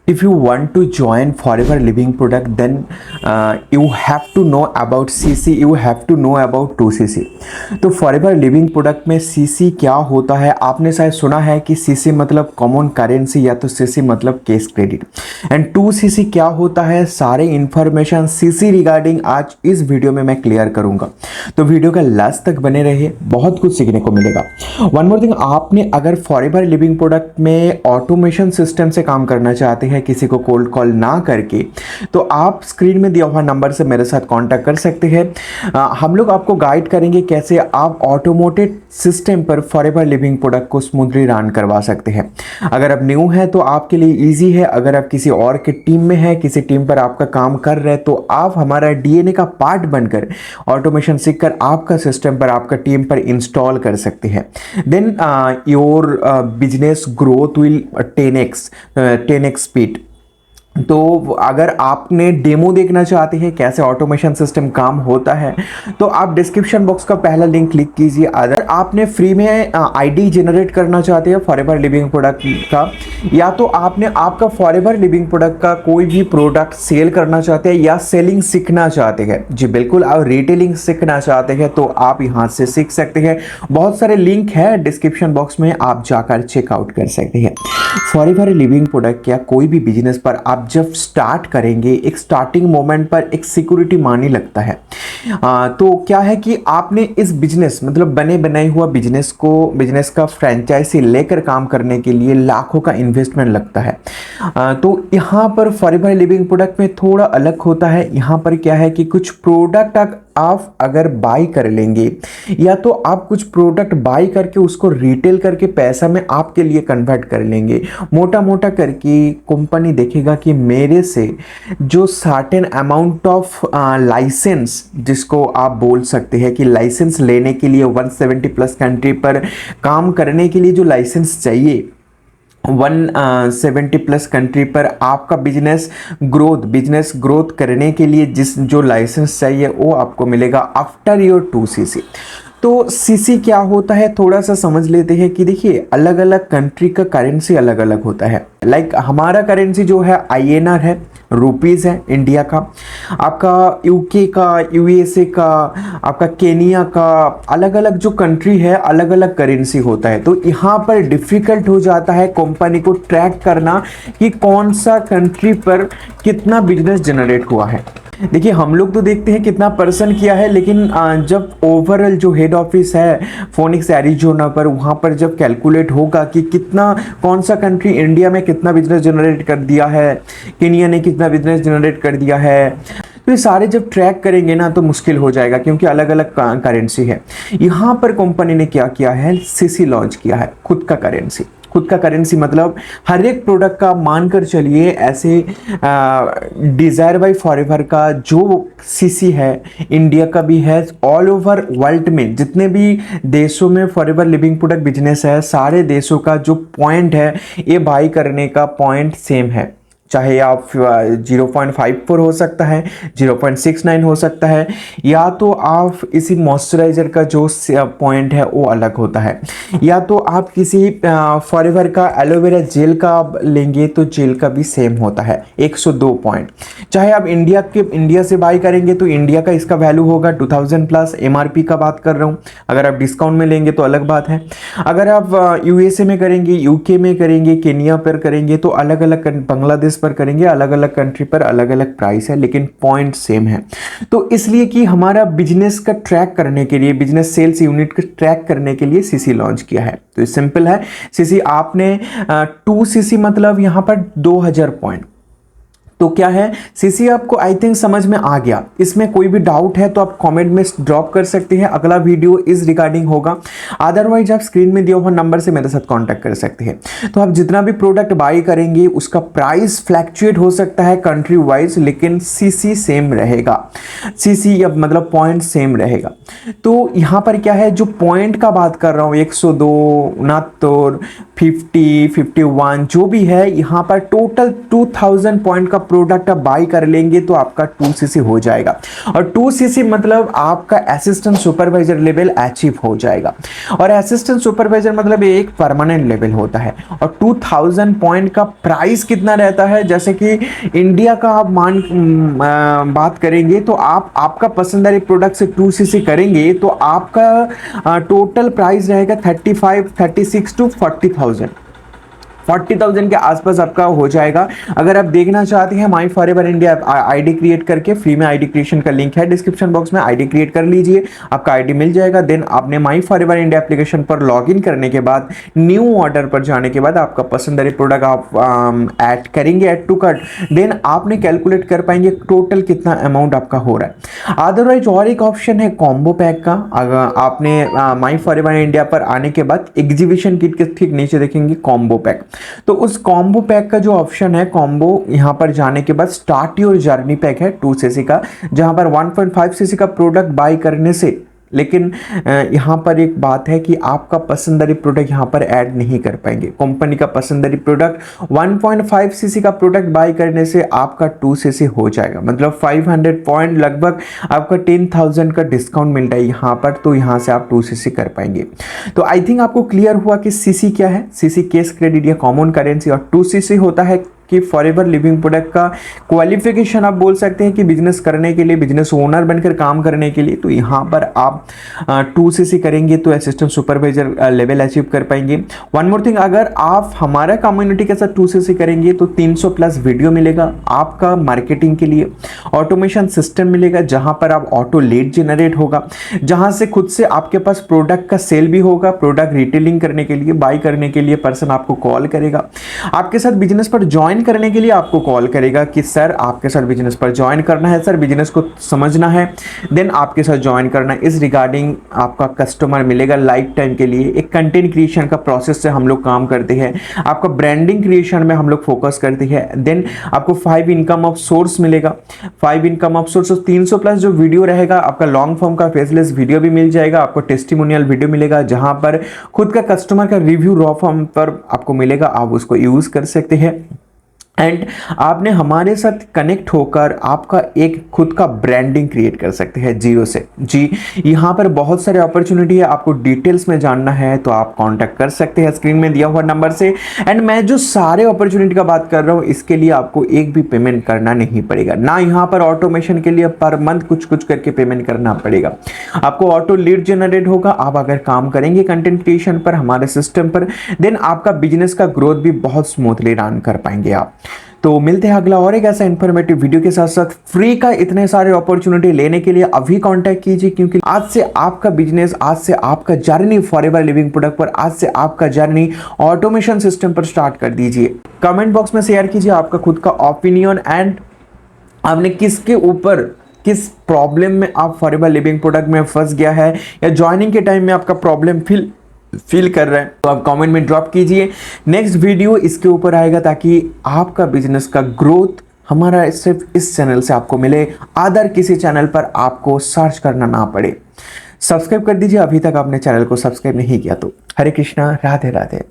If you want to join Forever Living product, then you have to know about CC, you have to know about 2CC। तो Forever Living product में CC क्या होता है, आपने शायद सुना है कि CC मतलब कॉमन करेंसी या तो CC मतलब कैश क्रेडिट, एंड 2CC क्या होता है, सारे इंफॉर्मेशन CC रिगार्डिंग आज इस वीडियो में मैं क्लियर करूंगा। तो वीडियो का लास्ट तक बने रहिए, बहुत कुछ सीखने को मिलेगा। वन मोर थिंग, आपने अगर फॉरएवर लिविंग प्रोडक्ट में ऑटोमेशन सिस्टम से काम करना चाहते हैं किसी को कोल्ड कॉल ना करके, तो आप स्क्रीन में दिया हुआ नंबर से मेरे साथ कांटेक्ट कर सकते हैं। हम लोग आपको गाइड करेंगे कैसे आप ऑटोमेटेड सिस्टम पर फॉरएवर लिविंग प्रोडक्ट को स्मूथली रन करवा सकते हैं। अगर आप न्यू है तो आपके लिए इजी है, अगर आप किसी और के टीम में है, किसी टीम पर आपका काम कर रहे हैं, तो आप हमारा डीएनए का पार्ट बनकर ऑटोमेशन सीखकर आपका सिस्टम पर, आपका टीम पर इंस्टॉल कर सकते हैं। Then your business growth will 10x speed. तो अगर आपने डेमो देखना चाहते हैं कैसे ऑटोमेशन सिस्टम काम होता है, तो आप डिस्क्रिप्शन बॉक्स का पहला लिंक क्लिक कीजिए। अगर आपने फ्री में आईडी जनरेट करना चाहते हैं फॉरएवर लिविंग प्रोडक्ट का, या तो आपने आपका फॉरएवर लिविंग प्रोडक्ट का कोई भी प्रोडक्ट सेल करना चाहते हैं या सेलिंग सीखना चाहते हैं, जी बिल्कुल, आप रिटेलिंग सीखना चाहते हैं तो आप यहाँ से सीख सकते हैं। बहुत सारे लिंक है डिस्क्रिप्शन बॉक्स में, आप जाकर चेकआउट कर सकते हैं। फॉरएवर लिविंग प्रोडक्ट या कोई भी बिजनेस पर आप जब स्टार्ट करेंगे, एक स्टार्टिंग मोमेंट पर एक सिक्योरिटी मानी लगता है। तो क्या है कि आपने इस बिजनेस मतलब बने बनाए हुआ बिजनेस का फ्रेंचाइजी लेकर काम करने के लिए लाखों का इन्वेस्टमेंट लगता है। तो यहाँ पर फॉरएवर लिविंग प्रोडक्ट में थोड़ा अलग होता है। यहाँ पर क्या है कि कुछ प्रोडक्ट आप अगर बाई कर लेंगे, या तो आप कुछ प्रोडक्ट बाई करके उसको रिटेल करके पैसा में आपके लिए कन्वर्ट कर लेंगे, मोटा मोटा करके कंपनी देखेगा कि मेरे से जो सर्टेन अमाउंट ऑफ लाइसेंस, जिसको आप बोल सकते हैं कि लाइसेंस लेने के लिए 170 प्लस कंट्री पर काम करने के लिए जो लाइसेंस चाहिए, 170 प्लस कंट्री पर आपका बिजनेस ग्रोथ करने के लिए जो लाइसेंस चाहिए वो आपको मिलेगा आफ्टर योर 2CC। तो सीसी क्या होता है थोड़ा सा समझ लेते हैं कि देखिए अलग अलग कंट्री का करेंसी अलग अलग होता है। लाइक हमारा करेंसी जो है INR है, रुपीज़ है इंडिया का, आपका यूके का, यूएसए का, आपका केनिया का, अलग अलग जो कंट्री है अलग अलग करेंसी होता है। तो यहाँ पर डिफ़िकल्ट हो जाता है कंपनी को ट्रैक करना कि कौन सा कंट्री पर कितना बिजनेस जनरेट हुआ है। देखिए हम लोग तो देखते हैं कितना परसेंट किया है, लेकिन जब ओवरऑल जो हेड ऑफिस है फोनिक्स एरिजोना पर, वहाँ पर जब कैलकुलेट होगा कि कितना कौन सा कंट्री इंडिया में कितना बिजनेस जनरेट कर दिया है, केनिया ने कितना बिजनेस जनरेट कर दिया है, तो ये सारे जब ट्रैक करेंगे ना तो मुश्किल हो जाएगा, क्योंकि अलग अलग करेंसी है। यहाँ पर कंपनी ने क्या किया है, CC लॉन्च किया है, खुद का करेंसी मतलब हर एक प्रोडक्ट का मानकर चलिए ऐसे डिज़ायर बाय फॉरएवर का जो CC है, इंडिया का भी है, ऑल ओवर वर्ल्ड में जितने भी देशों में फॉरएवर लिविंग प्रोडक्ट बिजनेस है, सारे देशों का जो पॉइंट है ये बाई करने का पॉइंट सेम है। चाहे आप 0.54 हो सकता है, 0.69 हो सकता है, या तो आप इसी मॉइस्चराइजर का जो पॉइंट है वो अलग होता है, या तो आप किसी फॉरएवर का एलोवेरा जेल का लेंगे तो जेल का भी सेम होता है 102 पॉइंट। चाहे आप इंडिया से बाई करेंगे तो इंडिया का इसका वैल्यू होगा 2000 प्लस, MRP का बात कर रहा हूँ। अगर आप डिस्काउंट में लेंगे तो अलग बात है। अगर आप USA में करेंगे, UK में करेंगे, केनिया पर करेंगे तो अलग अलग, बांग्लादेश पर करेंगे अलग अलग कंट्री पर अलग अलग प्राइस है, लेकिन पॉइंट सेम है। तो इसलिए कि हमारा बिजनेस का ट्रैक करने के लिए, बिजनेस सेल्स यूनिट का ट्रैक करने के लिए CC लॉन्च किया है। तो ये सिंपल है, CC आपने 2CC मतलब यहाँ पर 2000 पॉइंट। तो क्या है CC आपको आई थिंक समझ में आ गया। इसमें कोई भी डाउट है तो आप कमेंट में ड्रॉप कर सकते हैं, अगला वीडियो इस रिगार्डिंग होगा। अदरवाइज आप स्क्रीन में दिया हुआ नंबर से मेरे साथ कांटेक्ट कर सकते हैं। तो आप जितना भी प्रोडक्ट बाई करेंगे उसका प्राइस फ्लैक्चुएट हो सकता है कंट्री वाइज, लेकिन CC सेम रहेगा, CC अब मतलब पॉइंट सेम रहेगा। तो यहाँ पर क्या है, जो पॉइंट का बात कर रहा हूँ 102, 69, 50, 51 जो भी है, यहाँ पर टोटल 2000 पॉइंट का प्रोडक्ट आप बाई कर लेंगे तो आपका 2cc हो जाएगा। और 2cc मतलब आपका असिस्टेंट सुपरवाइजर लेवल अचीव हो जाएगा। और असिस्टेंट सुपरवाइजर मतलब एक परमानेंट लेवल होता है। और 2000 पॉइंट का प्राइस कितना रहता है, जैसे कि इंडिया का आप बात करेंगे तो आपका पसंदीदा प्रोडक्ट से 2cc करेंगे तो आपका टोटल प्राइस रहेगा 35, 36 टू 40,000 के आसपास आपका हो जाएगा। अगर आप देखना चाहते हैं माई फॉरएवर इंडिया आईडी क्रिएट करके, फ्री में आईडी क्रिएशन का लिंक है डिस्क्रिप्शन बॉक्स में, आईडी क्रिएट कर लीजिए, आपका आईडी मिल जाएगा। देन आपने माई फॉरएवर इंडिया एप्लीकेशन पर लॉगिन करने के बाद न्यू ऑर्डर पर जाने के बाद आपका पसंदीदा प्रोडक्ट आप ऐड करेंगे, ऐड टू कार्ट। देन आपने कैलकुलेट कर पाएंगे टोटल कितना अमाउंट आपका हो रहा है। अदरवाइज और एक ऑप्शन है कॉम्बो पैक का। अगर आपने माई फॉरएवर इंडिया पर आने के बाद एग्जीबिशन किट के ठीक नीचे देखेंगे कॉम्बो पैक, तो उस कॉम्बो पैक का जो ऑप्शन है कॉम्बो, यहां पर जाने के बाद स्टार्ट योर जर्नी पैक है 2cc का, जहां पर 1.5cc का प्रोडक्ट बाय करने से, लेकिन यहाँ पर एक बात है कि आपका पसंदीदा प्रोडक्ट यहाँ पर ऐड नहीं कर पाएंगे। कंपनी का पसंदीदा प्रोडक्ट 1.5cc का प्रोडक्ट बाय करने से आपका 2cc हो जाएगा, मतलब 500 पॉइंट लगभग आपका 10,000 का डिस्काउंट मिल रहा है यहाँ पर, तो यहाँ से आप 2cc कर पाएंगे। तो आई थिंक आपको क्लियर हुआ कि सीसी क्या है। सीसी कैश क्रेडिट या कॉमन करेंसी, और 2cc होता है कि फॉरएवर लिविंग प्रोडक्ट का क्वालिफिकेशन आप बोल सकते हैं कि बिजनेस करने के लिए, बिजनेस ओनर बनकर काम करने के लिए। तो यहाँ पर आप 2cc करेंगे तो असिस्टेंट सुपरवाइजर लेवल अचीव कर पाएंगे। वन मोर थिंग, अगर आप हमारा कम्युनिटी के साथ 2cc करेंगे तो 300 प्लस वीडियो मिलेगा आपका मार्केटिंग के लिए, ऑटोमेशन सिस्टम मिलेगा जहाँ पर आप ऑटो लीड जनरेट होगा, जहाँ से खुद से आपके पास प्रोडक्ट का सेल भी होगा। प्रोडक्ट रिटेलिंग करने के लिए, बाई करने के लिए पर्सन आपको कॉल करेगा, आपके साथ बिजनेस पर ज्वाइन करने के लिए आपको कॉल करेगा कि सर आपके साथ बिजनेस पर ज्वाइन करना है, सर बिजनेस को समझना है, देन आपके साथ ज्वाइन करना है। इस रिगार्डिंग आपका कस्टमर मिलेगा लाइफ टाइम के लिए। एक कंटेंट क्रिएशन का प्रोसेस से हम लोग काम करते हैं, आपका ब्रांडिंग क्रिएशन में हम लोग फोकस करते हैं। देन आपको 5 इनकम ऑफ सोर्स मिलेगा, 5 इनकम ऑफ सोर्स, 300 प्लस जो वीडियो रहेगा आपका लॉन्ग फॉर्म का फेसलेस वीडियो भी मिल जाएगा, आपको टेस्टिमोनियल वीडियो मिलेगा जहां पर खुद का कस्टमर का रिव्यू रॉ फॉर्म पर आपको मिलेगा, आप उसको यूज कर सकते हैं। एंड आपने हमारे साथ कनेक्ट होकर आपका एक खुद का ब्रांडिंग क्रिएट कर सकते हैं जीरो से। जी, यहाँ पर बहुत सारे अपॉर्चुनिटी है, आपको डिटेल्स में जानना है तो आप कांटेक्ट कर सकते हैं स्क्रीन में दिया हुआ नंबर से। एंड मैं जो सारे अपॉर्चुनिटी का बात कर रहा हूँ इसके लिए आपको एक भी पेमेंट करना नहीं पड़ेगा, ना यहाँ पर ऑटोमेशन के लिए पर मंथ कुछ कुछ करके पेमेंट करना पड़ेगा। आपको ऑटो लीड जनरेट होगा, आप अगर काम करेंगे कंटेंट क्रिएशन पर हमारे सिस्टम पर, देन आपका बिजनेस का ग्रोथ भी बहुत स्मूथली रन कर पाएंगे आप। तो मिलते हैं अगला और एक ऐसा इंफॉर्मेटिव वीडियो के साथ साथ। फ्री का इतने सारे अपॉर्चुनिटी लेने के लिए अभी कांटेक्ट कीजिए, क्योंकि आज से आपका बिजनेस, आज से आपका जर्नी फॉरएवर लिविंग प्रोडक्ट पर, आज से आपका जर्नी ऑटोमेशन सिस्टम पर स्टार्ट कर दीजिए। कमेंट बॉक्स में शेयर कीजिए आपका खुद का ओपिनियन एंड आपने किसके ऊपर, किस प्रॉब्लम में आप फॉरएवर लिविंग प्रोडक्ट में फंस गया है या ज्वाइनिंग के टाइम में आपका प्रॉब्लम फील कर रहे हैं, तो आप कमेंट में ड्रॉप कीजिए। नेक्स्ट वीडियो इसके ऊपर आएगा ताकि आपका बिजनेस का ग्रोथ हमारा सिर्फ इस चैनल से आपको मिले, अदर किसी चैनल पर आपको सर्च करना ना पड़े। सब्सक्राइब कर दीजिए अभी तक आपने चैनल को सब्सक्राइब नहीं किया तो। हरे कृष्णा, राधे राधे।